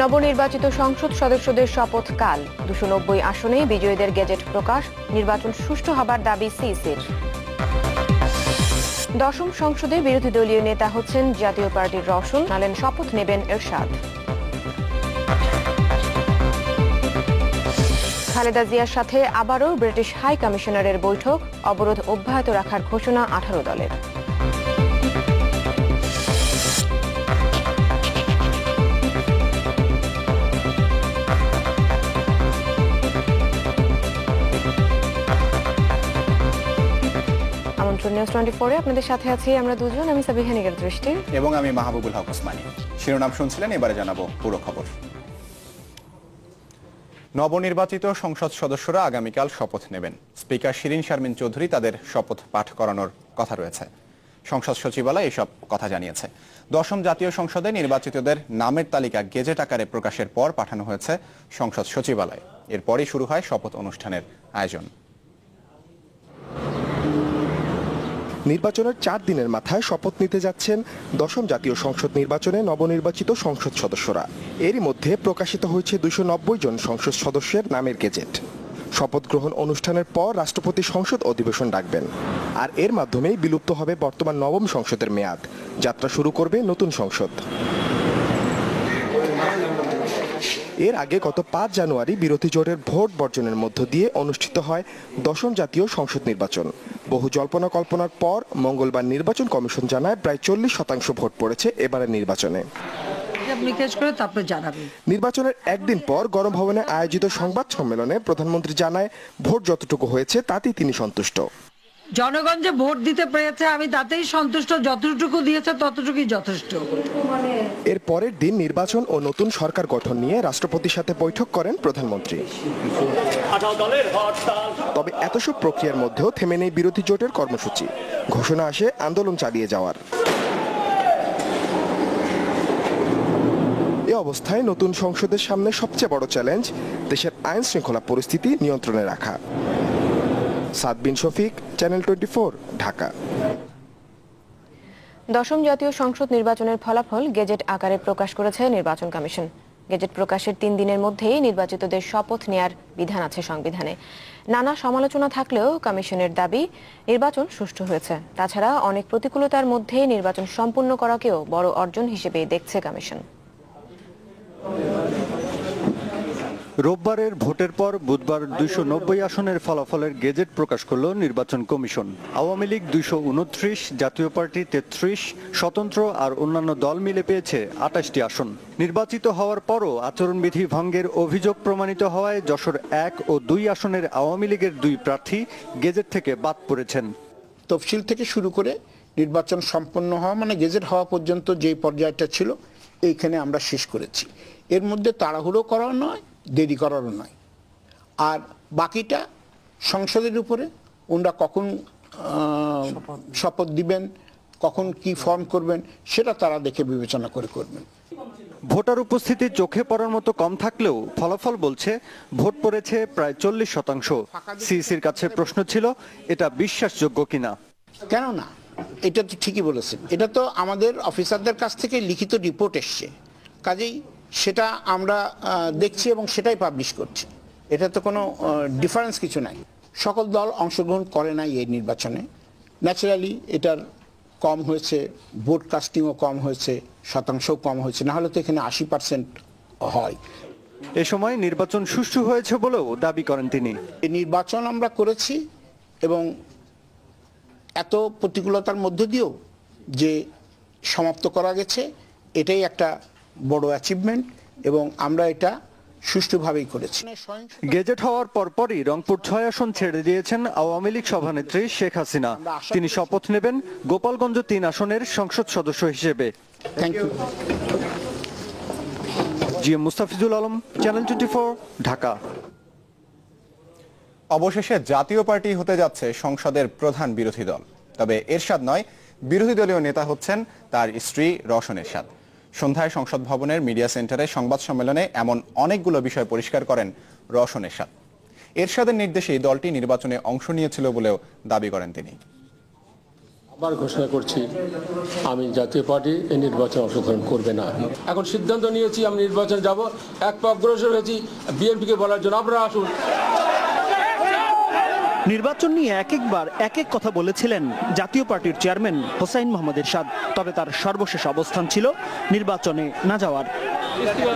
নবনির্বাচিত সংসদ সদস্যদের শপথ কাল 290 আসনে বিজয়ীদের গেজেট প্রকাশ, নির্বাচন সুষ্ঠু হবার দাবি সিইসির। দশম সংসদে বিরোধী দলীয় নেতা হচ্ছেন জাতীয় পার্টির রওশন, নালেন শপথ নেবেন এরশাদ। খালেদা জিয়ার সাথে আবারও ব্রিটিশ হাই কমিশনারের বৈঠক, অবরোধ অব্যাহত রাখার ঘোষণা 18 দলের। নিউজ 24 আপনাদের সাথে আছি আমরা দুজন, আমি সাবিহা নিগার দৃষ্টি এবং আমি মাহবুবুল হক ওসমানী। শিরোনাম শুনছিলেন, এবারে জানাবো পুরো খবর। নবনির্বাচিত সংসদ সদস্যরা আগামীকাল শপথ নেবেন। স্পিকার শিরিন শারমিন চৌধুরী তাদের শপথ পাঠ করানোর কথা রয়েছে। সংসদ সচিবালয় এসব কথা জানিয়েছে। দশম জাতীয় সংসদে নির্বাচিতদের নামের তালিকা গেজেট আকারে প্রকাশের পর পাঠানো হয়েছে সংসদ সচিবালয়। এরপরই শুরু হয় শপথ অনুষ্ঠানের আয়োজন। নির্বাচনের 4 দিনের মাথায় শপথ নিতে যাচ্ছেন দশম জাতীয় সংসদ নির্বাচনে নবনির্বাচিত সংসদ সদস্যরা। এরই মধ্যে প্রকাশিত হয়েছে 290 জন সংসদ সদস্যের নামের গেজেট। শপথ গ্রহণ অনুষ্ঠানের পর রাষ্ট্রপতি সংসদ অধিবেশন ডাকবেন, আর এর মাধ্যমেই বিলুপ্ত হবে বর্তমান নবম সংসদের মেয়াদ। যাত্রা শুরু করবে নতুন সংসদ। এর আগে গত 5 জানুয়ারি বিরোধী জোটের ভোট বর্জনের মধ্য দিয়ে অনুষ্ঠিত হয় দশম জাতীয় সংসদ নির্বাচন। বহু জল্পনা কল্পনার পর মঙ্গলবার নির্বাচন কমিশন জানায় প্রায় 40% ভোট পড়েছে এবারের নির্বাচনে। নির্বাচনের একদিন পর গণভবনে আয়োজিত সংবাদ সম্মেলনে প্রধানমন্ত্রী জানায়, ভোট যতটুকু হয়েছে তাতেই তিনি সন্তুষ্ট। জনগণ যে ভোট দিতে পেরেছে আমি তাতেই সন্তুষ্ট, যতটুকু দিয়েছে ততটুকুই যথেষ্ট। এর পরের দিন নির্বাচন ও নতুন সরকার গঠন নিয়ে রাষ্ট্রপতির সাথে বৈঠক করেন প্রধানমন্ত্রী। তবে এত সব প্রক্রিয়ার মধ্যেও থেমে নেই বিরোধী জোটের কর্মসূচি। ঘোষণা আসে আন্দোলন চালিয়ে যাওয়ার। এ অবস্থায় নতুন সংসদের সামনে সবচেয়ে বড় চ্যালেঞ্জ দেশের আইন শৃঙ্খলা পরিস্থিতি নিয়ন্ত্রণে রাখা। সাদ বিন শফিক, চ্যানেল 24, ঢাকা। দশম জাতীয় সংসদ নির্বাচনের ফলাফল গেজেট আকারে প্রকাশ করেছে নির্বাচন কমিশন। গেজেট প্রকাশের 3 দিনের মধ্যেই নির্বাচিতদের শপথ নেয়ার বিধান আছে সংবিধানে। নানা সমালোচনা থাকলেও কমিশনের দাবি নির্বাচন সুষ্ঠু হয়েছে। তাছাড়া অনেক প্রতিকূলতার মধ্যে নির্বাচন সম্পূর্ণ করাকেও বড় অর্জন হিসেবে দেখছে কমিশন। রোববারের ভোটের পর বুধবার 290 আসনের ফলাফলের গেজেট প্রকাশ করল নির্বাচন কমিশন। আওয়ামী লীগ 229, জাতীয় পার্টি 33, স্বতন্ত্র আর অন্যান্য দল মিলে পেয়েছে 28টি আসন। নির্বাচিত হওয়ার পরও আচরণবিধি ভঙ্গের অভিযোগ প্রমাণিত হওয়ায় যশোর 1 ও 2 আসনের আওয়ামী লীগের 2 প্রার্থী গেজেট থেকে বাদ পড়েছেন। তফসিল থেকে শুরু করে নির্বাচন সম্পন্ন হওয়া মানে গেজেট হওয়া পর্যন্ত যে পর্যায়টা ছিল এইখানে আমরা শেষ করেছি। এর মধ্যে তাড়াহুড়ো করা নয়, দেরি করারও নয়। আর বাকিটা সংসদের উপরে, ওনারা কখন শপথ দিবেন, কখন কি ফর্ম করবেন, সেটা তারা দেখে বিবেচনা করে করবেন। ভোটার উপস্থিতি চোখে পড়ার মতো কম থাকলেও ফলাফল বলছে ভোট পড়েছে প্রায় 40%। সিইসির কাছে প্রশ্ন ছিল, এটা বিশ্বাসযোগ্য কিনা। কেন না, এটা তো ঠিকই বলেছেন। এটা তো আমাদের অফিসারদের কাছ থেকে লিখিত রিপোর্ট এসছে, কাজেই সেটা আমরা দেখছি এবং সেটাই পাবলিশ করছি। এটা তো কোনো ডিফারেন্স কিছু নাই। সকল দল অংশগ্রহণ করে নাই এই নির্বাচনে। ন্যাচারালি এটার কম হয়েছে, ভোট কাস্টিংও কম হয়েছে, শতাংশও কম হয়েছে, না হলে তো এখানে 80% হয়। এ সময় নির্বাচন সুষ্ঠু হয়েছে বলেও দাবি করেন তিনি। এই নির্বাচন আমরা করেছি এবং এত প্রতিকূলতার মধ্য দিয়েও যে সমাপ্ত করা গেছে, এটাই একটা বড় অ্যাচিভমেন্ট এবং আমরা এটা সুষ্ঠুভাবেই করেছি। গেজেট হওয়ার পরপরই রংপুর 6 আসন ছেড়ে দিয়েছেন আওয়ামী লীগ সভানেত্রী শেখ হাসিনা। তিনি শপথ নেবেন গোপালগঞ্জ 3 আসনের সংসদ সদস্য হিসেবে। Thank you. GM Mustafizul Alam, channel 24, Dhaka. অবশেষে জাতীয় পার্টি হতে যাচ্ছে সংসদের প্রধান বিরোধী দল। তবে এরশাদ নয়, বিরোধী দলীয় নেতা হচ্ছেন তার স্ত্রী রওশন এরশাদ। সন্ধ্যায় সংসদ ভবনের মিডিয়া সেন্টারে সংবাদ সম্মেলনে এমন অনেকগুলো বিষয় পরিষ্কার করেন রওশন এরশাদ। এরশাদের নির্দেশেই দলটি নির্বাচনে অংশ নিয়েছিল বলেও দাবি করেন তিনি। আবার ঘোষণা করছি আমি জাতীয় পার্টি এই নির্বাচনে অংশগ্রহণ করবে না। এখন সিদ্ধান্ত নিয়েছি আমি নির্বাচনে যাব, এক পা অগ্রসর হয়েছি বিএনপিকে বলার জন্য আপনারা আসুন। নির্বাচন নিয়ে একবার এক এক কথা বলেছিলেন জাতীয় পার্টির চেয়ারম্যান হোসাইন মোহাম্মদ এরশাদ, তবে তার সর্বশেষ অবস্থান ছিল নির্বাচনে না যাওয়ার।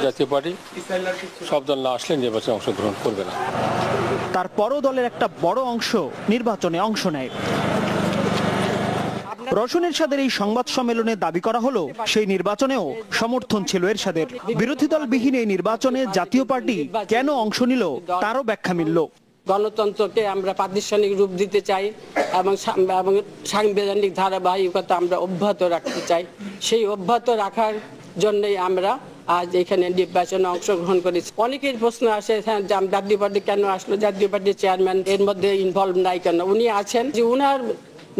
জাতীয় পার্টি সব দল না আসলে নির্বাচনে অংশগ্রহণ করবে না। তারপরও দলের একটা বড় অংশ নির্বাচনে অংশ নেয়। রওশন এরশাদের এই সংবাদ সম্মেলনে দাবি করা হলো সেই নির্বাচনেও সমর্থন ছিল এরশাদের। বিরোধী দলবিহীন এই নির্বাচনে জাতীয় পার্টি কেন অংশ নিল তারও ব্যাখ্যা মিলল। গণতন্ত্রকে আমরা প্রাতিষ্ঠানিক রূপ দিতে চাই এবং সাংবিধানিক ধারাবাহিকতা আমরা অব্যাহত রাখতে চাই। সেই অব্যাহত রাখার জন্যই আমরা আজ এখানে নির্বাচনে অংশগ্রহণ করেছি। অনেকের প্রশ্ন আসে জাতীয় পার্টি কেন আসলো, জাতীয় পার্টির চেয়ারম্যান এর মধ্যে ইনভলভ নাই কেন? উনি আছেন, যে উনার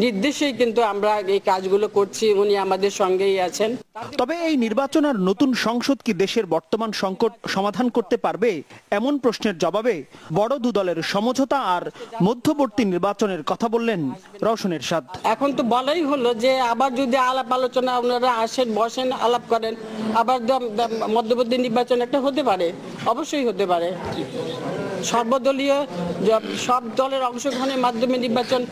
নির্দেশেই কিন্তু আমরা এই কাজগুলো করছি, উনি আমাদের সঙ্গেই আছেন। তবে এই নির্বাচন আর নতুন সংসদ কি দেশের বর্তমান সংকট সমাধান করতে পারবে? এমন প্রশ্নের জবাবে বড় দু দলের সমঝোতা আর মধ্যবর্তী নির্বাচনের কথা বললেন রওশন এরশাদ। এখন তো বলাই হলো যে আবার যদি আলাপ আলোচনা ওনারা আসেন, বসেন, আলাপ করেন, আবার মধ্যবর্তী নির্বাচন একটা হতে পারে, অবশ্যই হতে পারে। সর্বদলীয় সব দলের অংশগ্রহণের মাধ্যমে নির্বাচন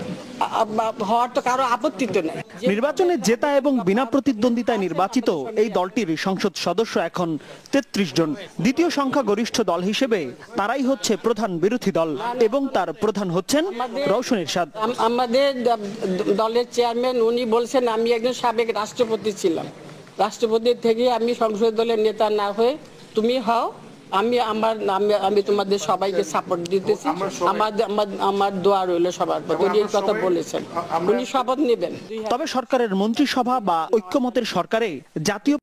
হওয়ার তো কারো আপত্তি তো নেই। নির্বাচনে জেতা এবং বিনা প্রতিদ্বন্দ্বিতায় নির্বাচিত এই দলটির সংসদ সদস্য এখন 33 জন। দ্বিতীয় সংখ্যাগরিষ্ঠ দল হিসেবে তারাই হচ্ছে প্রধান বিরোধী দল এবং তার প্রধান হচ্ছেন রওশন এরশাদ। আমাদের দলের চেয়ারম্যান উনি বলছেন আমি একজন সাবেক রাষ্ট্রপতি ছিলাম, রাষ্ট্রপতি থেকে আমি সংসদ দলের নেতা না হয়ে তুমি হও, আমি তোমাদের সবাইকে সাপোর্ট দিতেছি, আমার দোয়া রইল সবার প্রতি। উনি এই কথা বলেছেন, উনি শপথ নেবেন। তবে সরকারের মন্ত্রিসভা বা ঐক্যমতের সরকারে জাতীয়